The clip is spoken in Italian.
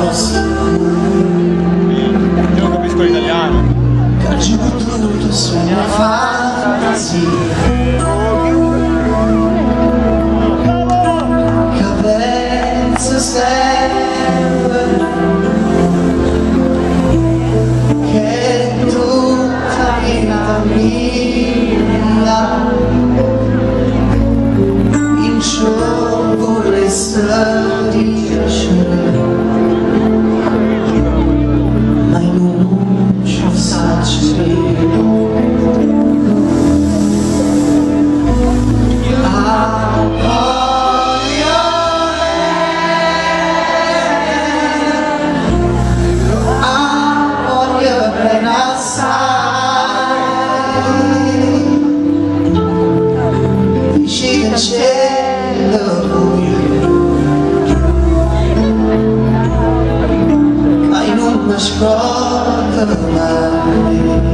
Rossi. Io non capisco l'italiano. Calci tutto su una fantasia che penso sempre che tutta vita mia in ciò vorresti piacere, ma non ci faccio. Vicino al cielo buio, ma in un nascosto mai.